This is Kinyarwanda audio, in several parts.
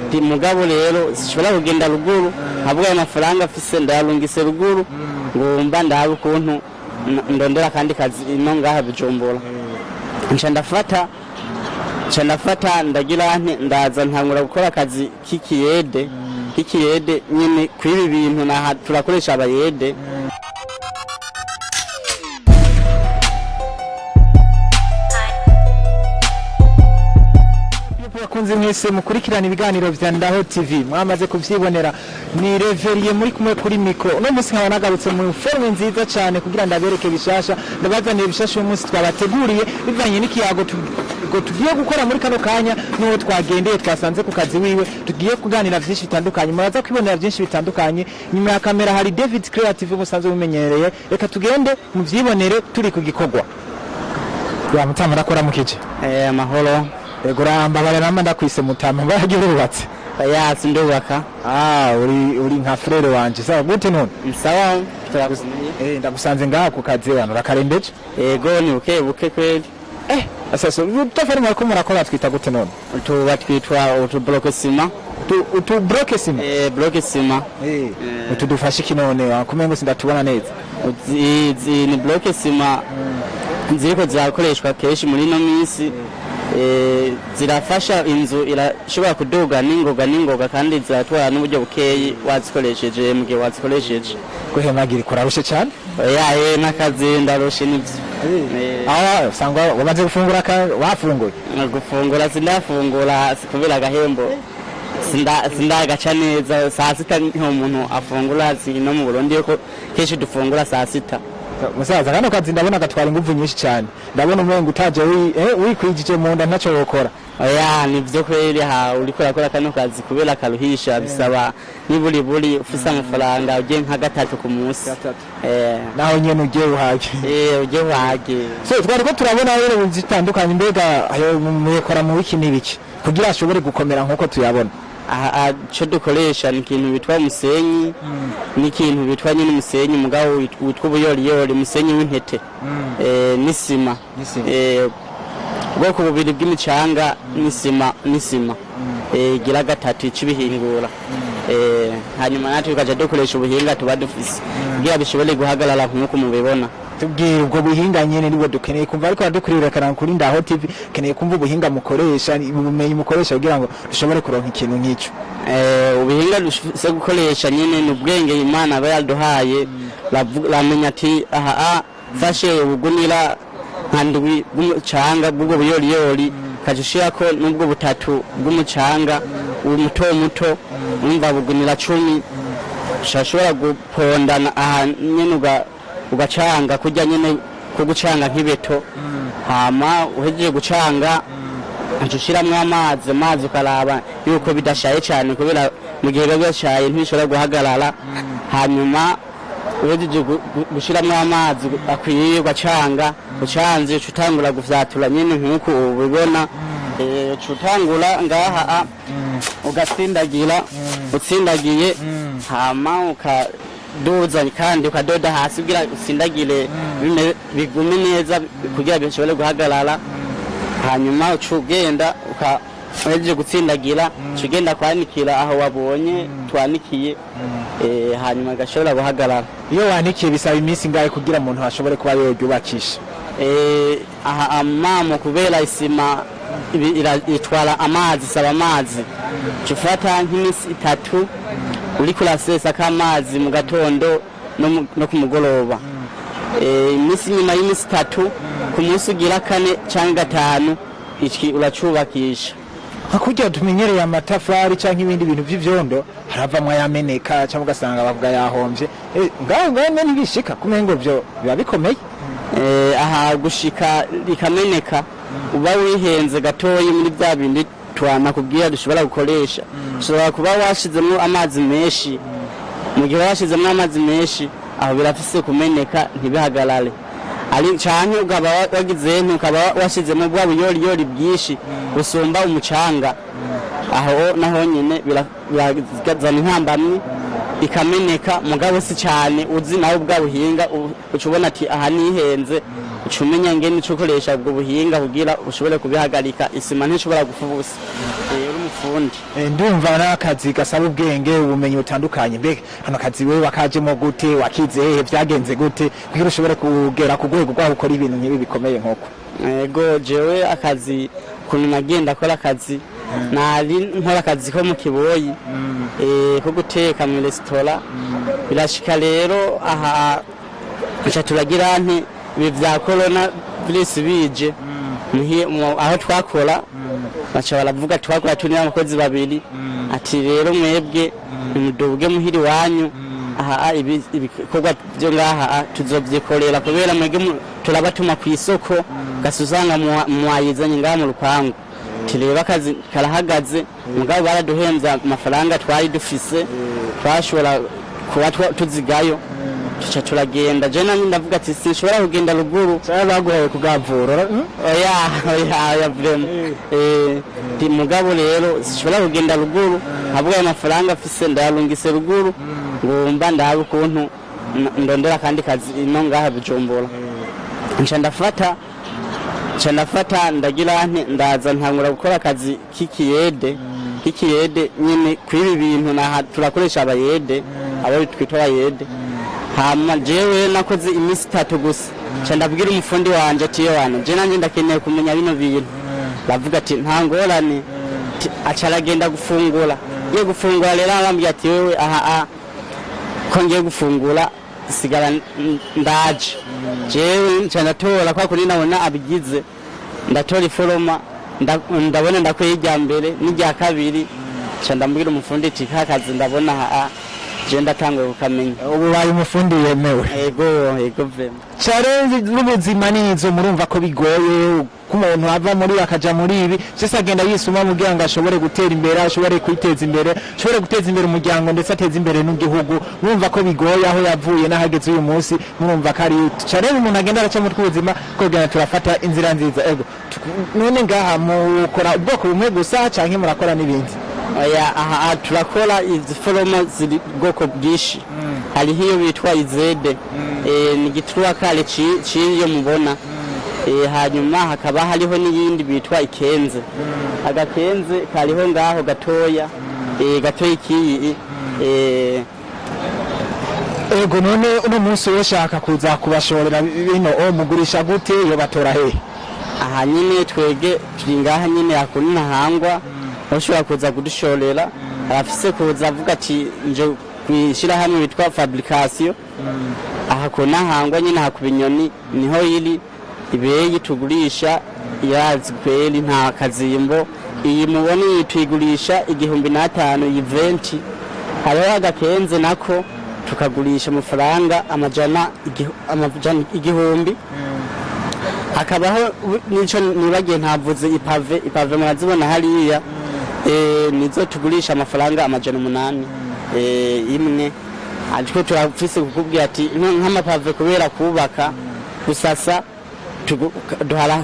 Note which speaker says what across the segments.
Speaker 1: ndi mugabo rero sishobora kugenda ruguru nkavuga amafaranga afise ndayarungise ruguru ngomba ndabe ukuntu ndondera kandi kazi ino ngaha Bujumbura nca ndafata ndagira nte ndaza ntangura gukora akazi k'ikiyede nyine kwibi bintu na turakoresha abayede
Speaker 2: bakunze mwese mukurikirana ibiganiro vya Ndaho TV mwamaze kuvyibonera ni Reveriye muri kumwe kuri micro no musi nkaba nagarutse mu forme nziza cyane kugira ndabereke bishasha ndabazanira bishasha uyu munsi twabateguriye bivanye n'ikiyago tugiye gukora muri kano kanya n'uwo twagendeye twasanze ku kazi wiwe tugiye kuganira byinshi bitandukanye muraza kwibonera byinshi bitandukanye nyuma ya kamera hari David Creative musanzwe mumenyereye reka tugende mu vyibonere turi ku gikorwa ya mutamara akora mu kije
Speaker 1: amahoro
Speaker 2: Eguramba baramba ndakwise mutama bagiye urubatse
Speaker 1: ya sindubaka
Speaker 2: uri nka frere wanje sawa gute none
Speaker 1: sawa turakuzinye
Speaker 2: ndagusanze ngaha ku kazi hano rakarembeje
Speaker 1: yego ni buke kweli
Speaker 2: asasa utafari mariko murakora twita gute none
Speaker 1: batwitwa utubloke sima
Speaker 2: utubloke sima
Speaker 1: bloke sima
Speaker 2: utudufashe kinone kumengo sindatubona neza
Speaker 1: ni bloke sima ziriko zakoreshwa keshi muri no minsi zirafasha inzu irashobora kuduga n'ingoga kandi ziratwara n'uburyo bukeyi wazikoresheje mu gihe wazikoresheje
Speaker 2: guhemagira kurarushe cyane
Speaker 1: n'akazi ndarushe n'ibyo
Speaker 2: usanga wamaze gufungura wafunguye
Speaker 1: gufungura sindafungura kubera agahembo sindagaca neza saa sita niho umuntu afungura no mu Burundi yuko kenshi dufungura saa sita
Speaker 2: musaza kano kazi ndabona gatwara ingufu nyinshi cyane ndabona umengo utaje wikwijije mu nda ntaco wokora
Speaker 1: nivyo kweli uriko urakora kano kazi kubera karuhisha bisaba niburi ufise amafaranga ugiye nka gatatu ku munsi
Speaker 2: naho nyene ugiye uhage
Speaker 1: ugiye uhage
Speaker 2: so twariko turabona rero zitandukanye mbega muyekora mu wiki n'ibiki kugira ashobore gukomera nkuko tuyabona
Speaker 1: cyo dukoresha ni ikintu bitwa musenyi n'ikintu bitwa nyine musenyi mugabo witwa ubuyoriyori musenyi w'intete n'isima ubwoko bubiri bw'imicanga n'isima gira gatatu c'ibihingura hanyuma natwe tukaja dukoresha ubuhinga tuba dufise kugira bishobore guhagarara nk'uko mubibona
Speaker 2: tubwire ubwo buhinga nyene nibwo dukeneye kumva ariko adukuririkana kuri Ndaho TV keneye kumva ubuhinga mukoresha ubumenyi mukoresha kugira ngo dushobore kuronka ikintu nk'icyo
Speaker 1: ubuhinga dufise gukoresha nyene ni ubwenge Imana bayaduhaye lamenya ati fashe ubugunira nkandwi bw'umucanga bw'ubwo buyoriyori kajushirako n'ubwo butatu bw'umucanga muto umva bugunira 10 shashobora gupondana nyene ugacanga kujya nyene kugucanga nk'ibeto hama uhejeje gucanga ushyiramwo amazi ukaraba yuko bidashaye cyane kubera mu gihe biba byashaye ntibishobora guhagarara hanyuma uhejeje gushyiramo amazi akwiye ugacanga ucanze utangura gufyatura nyene nk'uko ubibona utangura ngaha ugatsindagira utsindagiye hama doza kandi ukadoda hasi kugira usindagire bigume neza kugira bishobore guhagarara hanyuma ucugenda ukaje gutsindagira cugenda kwanikira aho wabonye twanikiye hanyuma gashobora guhagarara
Speaker 2: iyo wanikiye bisaba iminsi ngaye kugira umuntu ashobore kuba yoryubakisha
Speaker 1: amamo kubera isima itwara amazi saba amazi cufata nk'imisi 3 uri kurasesa k'amazi mu gatondo no ku mugoroba imisi nyuma y'imisi 3 ku munsi ugira 4 cyangwa 5 iki uracubakisha
Speaker 2: hakurya tumenyereye amatafari cyangwa ibindi bintu by'ivyondo haravamwa yameneka cyangwa ugasanga bavuga yahomvye ngaho ntibishika kumengo byo biba bikomeye
Speaker 1: gushika rikameneka uba wihenze gatoyi muri bya bindi twana kubwira dushobora gukoresha ushobora kuba washizemo amazi menshi mu gihe washizemo amazi menshi aho birafise kumeneka ntibihagarare ari cyane ukaba wagize ukaba washizemo bwa buyoriyori bwishi usumba umucanga aho naho nyene biragazana intambamye ikameneka mugabo si cyane uzi nawe bwa buhinga ucubona ati aha nihenze ucumenya ngene ukoresha ubwo buhinga kugira ushobore kubihagarika isima ntishobora gufubusa ubufundi.
Speaker 2: Ndumva n'akazi gasaba ubwenge ubumenyi butandukanye. Mbega hano kazi wewe wakajemo gute, wakize hehe, byagenze gute kugira ushobore kugera ku rwego rwaho ukora ibintu nk'ibi bikomeye nk'uko?
Speaker 1: Yego jewe akazi kuntu nagenda akora akazi nari nkora akazi ko mu Kiboyi ko guteka mu restaurant. Birashika rero aha acha turagira nti ibi vya corona virus bije aho twakora baca baravuga twakora tuni abakozi babiri ati rero mwebwe nimudubuge muhiri wanyu aha ibikorwa byo ngaha tuzovyikorera kubera mwege turabatuma ku isoko gasuzanga mwayizanye ngaha mu rupangu. Tireba akazi karahagaze mugabo baraduhenza amafaranga twari dufise twashobora kuba tuzigayo tuca turagenda. Je nanjye ndavuga ati sinshobora kugenda ruguru
Speaker 2: baguhaye kugavura.
Speaker 1: oya vraiment mugabo rero sinshobora kugenda ruguru habuga amafaranga afise ndayarungise ruguru ngomba ndabe ukuntu ndondera kandi kazi ino ngaha Bujumbura. Nca ndafata ndagira nte ndaza ntangura gukora akazi k'ikiyede nyine kwibi bintu na turakoresha abayede abo twitwa abayede. Hama jewe nakoze imisi 3 gusa nca ndabwira umufundi wanje ati yewana je nanje ndakeneye kumenya bino bintu. Bavuga ati ntangorane acaragenda gufungura. Ye gufungura rero arambye ati wewe aha ko ngiye gufungura sigara ndaje. Jewe nca ndatora kwa kuri nabona abigize ndatora iforoma ndabona ndakwejya mbere n'ijya kabiri nca ndambwira umufundi ati kakazi ndabona aha je ndatanguye kukamenya.
Speaker 2: Ubu bari umufundi yemewe.
Speaker 1: Yego vraiment.
Speaker 2: Challenge n'ubuzima nizo murumva ko bigoye ku muntu ava muri akaja muri ibi cyese agenda yisuma mugira ngo ashobore gutera imbere, ashobore kwiteza imbere, ashobore guteza imbere umuryango ndetse ateza imbere n'igihugu. Murumva ko bigoye aho yavuye n'ahageze uyu munsi, murumva kari challenge umuntu agenda araca mu tw'ubuzima ko gana turafata inzira nziza. Ego none ngaha mukora ubwoko bumwe gusa canke murakora n'ibindi?
Speaker 1: Oya aha turakora iziforoma ziri bwoko bwishi. Hari hiyo bitwa izede ni gitruwa kale ciyo mubona. Hanyuma hakaba hariho n'iyindi bitwa ikenze. Agakenze kariho ngaho gatoya gatoya ikiyi
Speaker 2: ego none uno munsi woshaka kuza kubashorera bino mugurisha gute yo batora he?
Speaker 1: Aha nyine twege turi ngaha nyine hakuni ntahangwa ushobora kuza kudushorera afise kuza avuga ati nje kwishira hamwe bitwa fabrication. Aha kuna hangwa nyine hakubinyoni niho iri ibeyi tugurisha yazi kweli nta kazimbo. Iyi muboni twigurisha 1500 event. Hariho agakenze nako tukagurisha amafaranga amajana igihumbi. Hakabaho nico nibagiye ntavuze ipave murazibona hariya nizo tugurisha amafaranga amajana 8 imwe. Ariko turafise kukubwira ati nk'amapave kubera kubaka gusasa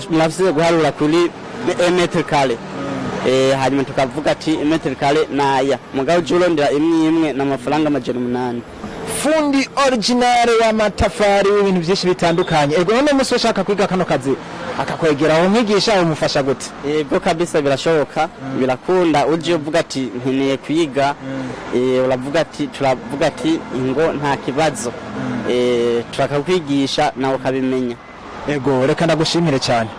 Speaker 1: murafise guharura kuri metre kare. Hanyuma tukavuga ati metre kare naya mugabo jurondera imwe n'amafaranga amajana 8.
Speaker 2: Fundi original wa matafari ibintu byinshi bitandukanye. Ego none muso shaka kwiga kano kazi akakwegera aho mwigisha umufasha gute?
Speaker 1: Ego kabisa birashoboka birakunda uje uvuga ati nkeneye kwiga uravuga ati turavuga ati ingo nta kibazo turakakwigisha nawe ukabimenya.
Speaker 2: Ego reka ndagushimire cyane.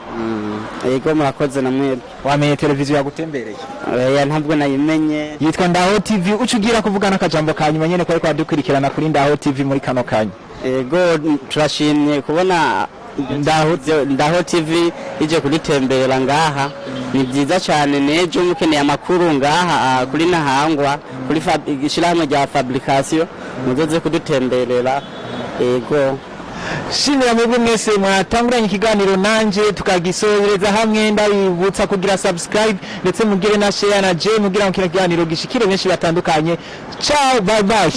Speaker 1: Ego murakoze namwe.
Speaker 2: Wamenye televiziyo yagutembereye?
Speaker 1: Oya ntabwo nayimenye.
Speaker 2: Yitwa Ndaho TV. Ucugira kuvugana akajambo kanyuma nyene ko ariko dukurikirana kuri Ndaho TV muri kano kanya.
Speaker 1: Ego turashimye kubona Ndaho TV ije kuritembera ngaha. Ni byiza cyane nejo mukeneye amakuru ngaha kuri nahangwa kuri ishirahamwe rya fabrication muzoze kudutemberera. Ego
Speaker 2: shimira mwebwe mwese mwatanguranye ikiganiro nanje tukagisohereza hamwe. Ndabibutsa kugira subscribe ndetse mugire na share na je mugira ngo kiganiro gishikire benshi batandukanye. Ciao, bye bye.